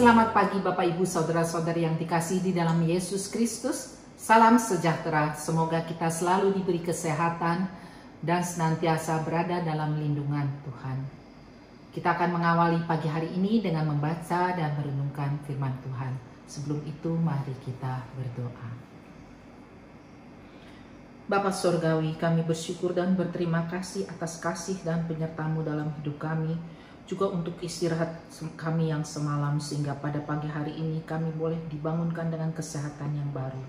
Selamat pagi Bapak Ibu Saudara-saudari yang dikasihi di dalam Yesus Kristus. Salam sejahtera, semoga kita selalu diberi kesehatan dan senantiasa berada dalam lindungan Tuhan. Kita akan mengawali pagi hari ini dengan membaca dan merenungkan firman Tuhan. Sebelum itu mari kita berdoa. Bapa Surgawi, kami bersyukur dan berterima kasih atas kasih dan penyertaan-Mu dalam hidup kami, juga untuk istirahat kami yang semalam, sehingga pada pagi hari ini kami boleh dibangunkan dengan kesehatan yang baru.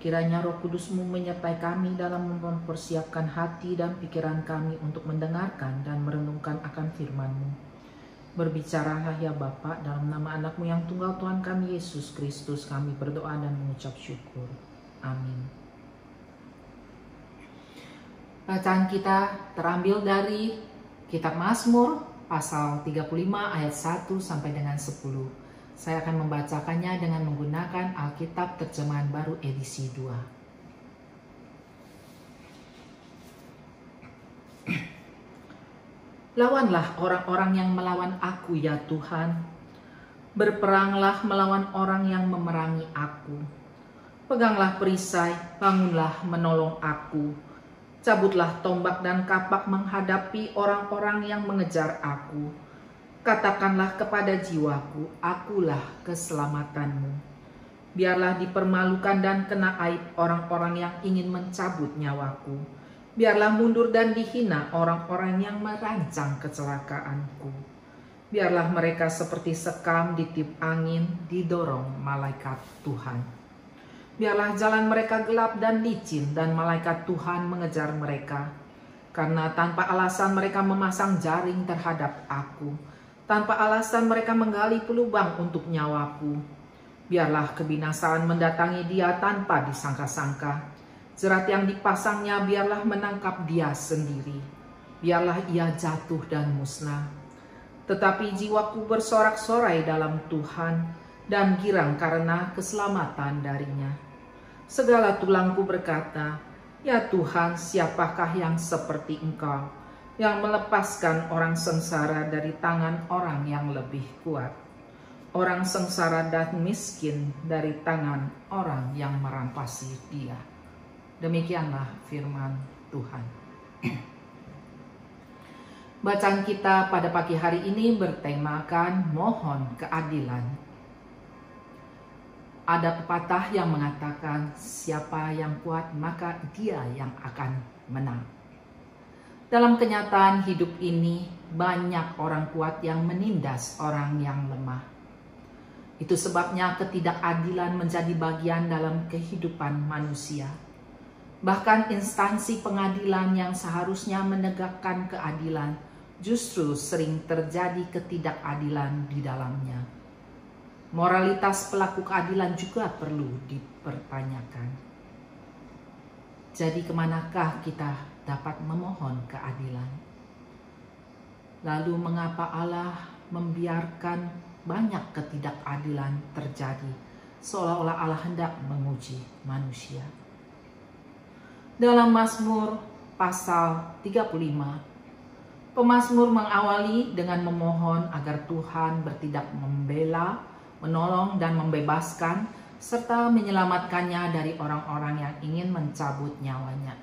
Kiranya Roh Kudus-Mu menyertai kami dalam mempersiapkan hati dan pikiran kami untuk mendengarkan dan merenungkan akan firman-Mu. Berbicaralah ya Bapa, dalam nama anak-Mu yang tunggal Tuhan kami Yesus Kristus kami berdoa dan mengucap syukur. Amin. Bacaan kita terambil dari Kitab Mazmur pasal 35 ayat 1 sampai dengan 10. Saya akan membacakannya dengan menggunakan Alkitab Terjemahan Baru edisi 2. Lawanlah orang-orang yang melawan aku ya Tuhan. Berperanglah melawan orang yang memerangi aku. Peganglah perisai, bangunlah menolong aku. Cabutlah tombak dan kapak menghadapi orang-orang yang mengejar aku. Katakanlah kepada jiwaku, akulah keselamatanmu. Biarlah dipermalukan dan kena aib orang-orang yang ingin mencabut nyawaku. Biarlah mundur dan dihina orang-orang yang merancang kecelakaanku. Biarlah mereka seperti sekam ditiup angin, didorong malaikat Tuhan. Biarlah jalan mereka gelap dan licin, dan malaikat Tuhan mengejar mereka. Karena tanpa alasan mereka memasang jaring terhadap aku. Tanpa alasan mereka menggali pelubang untuk nyawaku. Biarlah kebinasaan mendatangi dia tanpa disangka-sangka. Jerat yang dipasangnya biarlah menangkap dia sendiri. Biarlah ia jatuh dan musnah. Tetapi jiwaku bersorak-sorai dalam Tuhan, dan girang karena keselamatan darinya. Segala tulangku berkata, ya Tuhan, siapakah yang seperti Engkau, yang melepaskan orang sengsara dari tangan orang yang lebih kuat, orang sengsara dan miskin dari tangan orang yang merampasi dia. Demikianlah firman Tuhan. Bacaan kita pada pagi hari ini bertemakan mohon keadilan. Ada pepatah yang mengatakan, siapa yang kuat maka dia yang akan menang. Dalam kenyataan hidup ini, banyak orang kuat yang menindas orang yang lemah. Itu sebabnya ketidakadilan menjadi bagian dalam kehidupan manusia. Bahkan instansi pengadilan yang seharusnya menegakkan keadilan, justru sering terjadi ketidakadilan di dalamnya. Moralitas pelaku keadilan juga perlu dipertanyakan. Jadi kemanakah kita dapat memohon keadilan? Lalu mengapa Allah membiarkan banyak ketidakadilan terjadi, seolah-olah Allah hendak menguji manusia? Dalam Mazmur pasal 35, pemazmur mengawali dengan memohon agar Tuhan bertindak membela, menolong dan membebaskan, serta menyelamatkannya dari orang-orang yang ingin mencabut nyawanya.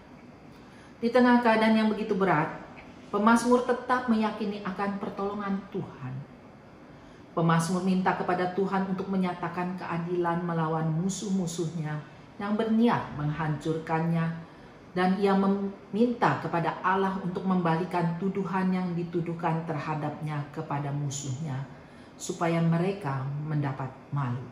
Di tengah keadaan yang begitu berat, pemazmur tetap meyakini akan pertolongan Tuhan. Pemazmur minta kepada Tuhan untuk menyatakan keadilan melawan musuh-musuhnya yang berniat menghancurkannya, dan ia meminta kepada Allah untuk membalikan tuduhan yang dituduhkan terhadapnya kepada musuhnya, supaya mereka mendapat malu.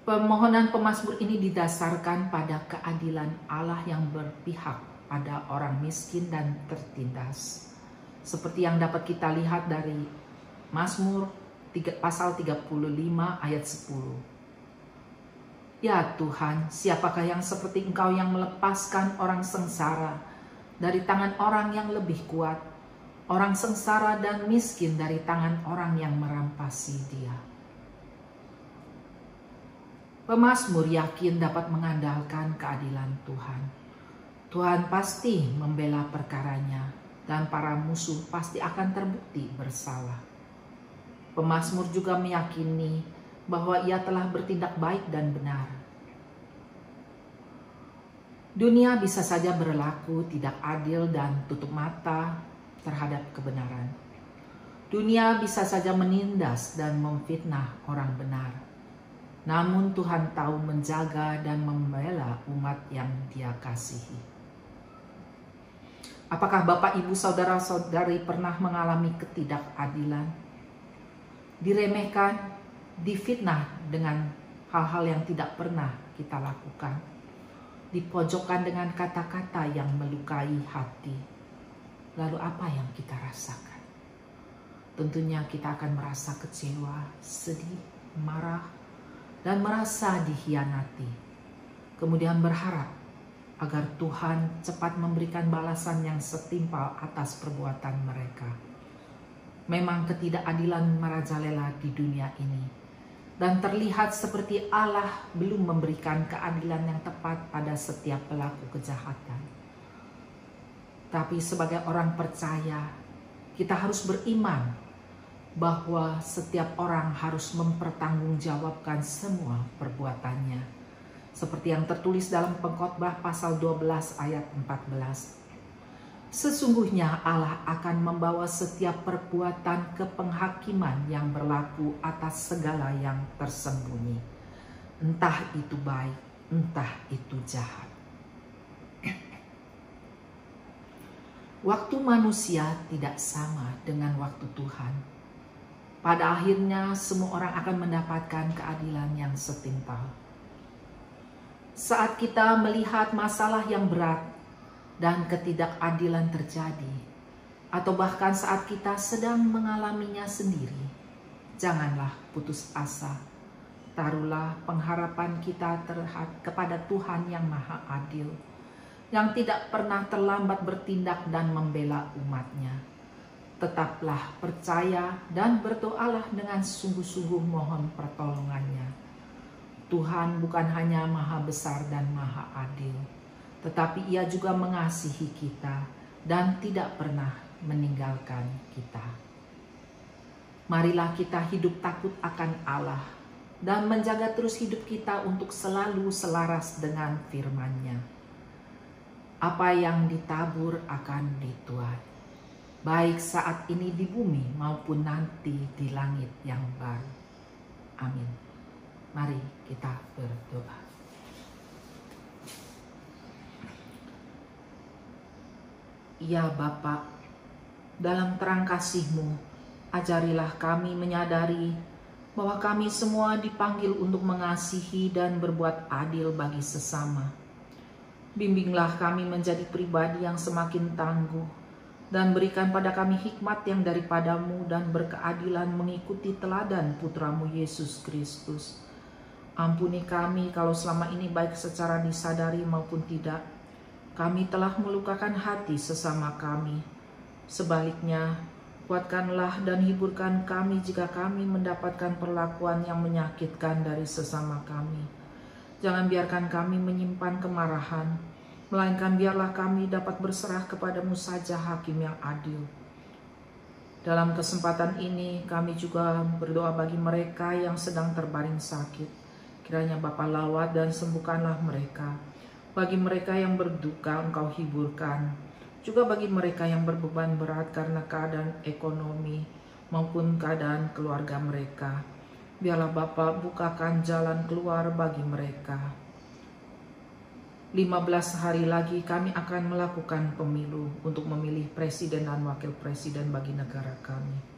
Permohonan pemazmur ini didasarkan pada keadilan Allah yang berpihak pada orang miskin dan tertindas. Seperti yang dapat kita lihat dari Mazmur pasal 35 ayat 10. Ya Tuhan, siapakah yang seperti Engkau yang melepaskan orang sengsara dari tangan orang yang lebih kuat, orang sengsara dan miskin dari tangan orang yang merampasi dia. Pemazmur yakin dapat mengandalkan keadilan Tuhan. Tuhan pasti membela perkaranya, dan para musuh pasti akan terbukti bersalah. Pemazmur juga meyakini bahwa ia telah bertindak baik dan benar. Dunia bisa saja berlaku tidak adil dan tutup mata terhadap kebenaran. Dunia bisa saja menindas dan memfitnah orang benar. Namun Tuhan tahu menjaga dan membela umat yang Dia kasihi. Apakah Bapak, Ibu, Saudara-saudari pernah mengalami ketidakadilan? Diremehkan, difitnah dengan hal-hal yang tidak pernah kita lakukan. Dipojokkan dengan kata-kata yang melukai hati. Lalu apa yang kita rasakan? Tentunya kita akan merasa kecewa, sedih, marah, dan merasa dikhianati. Kemudian berharap agar Tuhan cepat memberikan balasan yang setimpal atas perbuatan mereka. Memang ketidakadilan merajalela di dunia ini. Dan terlihat seperti Allah belum memberikan keadilan yang tepat pada setiap pelaku kejahatan. Tapi sebagai orang percaya, kita harus beriman bahwa setiap orang harus mempertanggungjawabkan semua perbuatannya. Seperti yang tertulis dalam Pengkhotbah pasal 12 ayat 14. Sesungguhnya Allah akan membawa setiap perbuatan ke penghakiman yang berlaku atas segala yang tersembunyi. Entah itu baik, entah itu jahat. Waktu manusia tidak sama dengan waktu Tuhan. Pada akhirnya semua orang akan mendapatkan keadilan yang setimpal. Saat kita melihat masalah yang berat dan ketidakadilan terjadi, atau bahkan saat kita sedang mengalaminya sendiri, janganlah putus asa. Taruhlah pengharapan kita kepada Tuhan yang Maha Adil, yang tidak pernah terlambat bertindak dan membela umatnya. Tetaplah percaya dan berdoalah dengan sungguh-sungguh mohon pertolongannya. Tuhan bukan hanya Maha Besar dan Maha Adil, tetapi Ia juga mengasihi kita dan tidak pernah meninggalkan kita. Marilah kita hidup takut akan Allah dan menjaga terus hidup kita untuk selalu selaras dengan firman-Nya. Apa yang ditabur akan dituai, baik saat ini di bumi maupun nanti di langit yang baru. Amin. Mari kita berdoa. Ya Bapa, dalam terang kasih-Mu, ajarilah kami menyadari bahwa kami semua dipanggil untuk mengasihi dan berbuat adil bagi sesama. Bimbinglah kami menjadi pribadi yang semakin tangguh, dan berikan pada kami hikmat yang daripada-Mu dan berkeadilan mengikuti teladan Putra-Mu Yesus Kristus. Ampuni kami kalau selama ini baik secara disadari maupun tidak, kami telah melukakan hati sesama kami. Sebaliknya, kuatkanlah dan hiburkan kami jika kami mendapatkan perlakuan yang menyakitkan dari sesama kami. Jangan biarkan kami menyimpan kemarahan, melainkan biarlah kami dapat berserah kepadamu saja, Hakim yang adil. Dalam kesempatan ini, kami juga berdoa bagi mereka yang sedang terbaring sakit. Kiranya Bapa lawat dan sembuhkanlah mereka. Bagi mereka yang berduka, Engkau hiburkan. Juga bagi mereka yang berbeban berat karena keadaan ekonomi maupun keadaan keluarga mereka, biarlah Bapa bukakan jalan keluar bagi mereka. 15 hari lagi kami akan melakukan pemilu untuk memilih presiden dan wakil presiden bagi negara kami.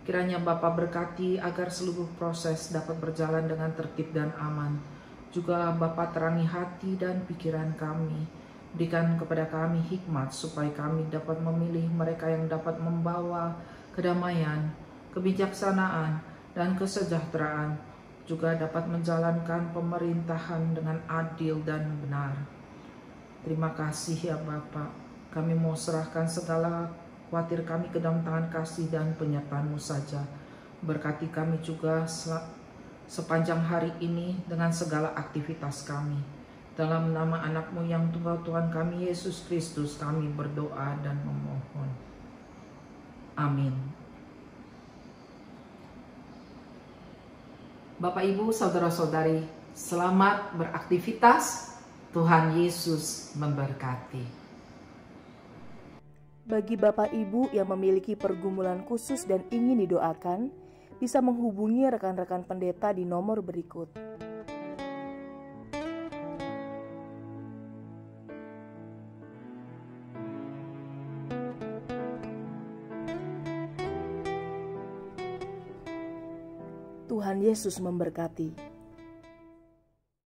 Kiranya Bapa berkati agar seluruh proses dapat berjalan dengan tertib dan aman. Juga Bapa terangi hati dan pikiran kami. Berikan kepada kami hikmat supaya kami dapat memilih mereka yang dapat membawa kedamaian, kebijaksanaan, dan kesejahteraan. Juga dapat menjalankan pemerintahan dengan adil dan benar. Terima kasih ya Bapa. Kami mau serahkan segala khawatir kami ke dalam tangan kasih dan penyertaan-Mu saja. Berkati kami juga sepanjang hari ini dengan segala aktivitas kami. Dalam nama anak-Mu yang tunggal Tuhan kami Yesus Kristus kami berdoa dan memohon. Amin. Bapak, Ibu, saudara-saudari, selamat beraktivitas. Tuhan Yesus memberkati. Bagi Bapak Ibu yang memiliki pergumulan khusus dan ingin didoakan, bisa menghubungi rekan-rekan pendeta di nomor berikut. Tuhan Yesus memberkati.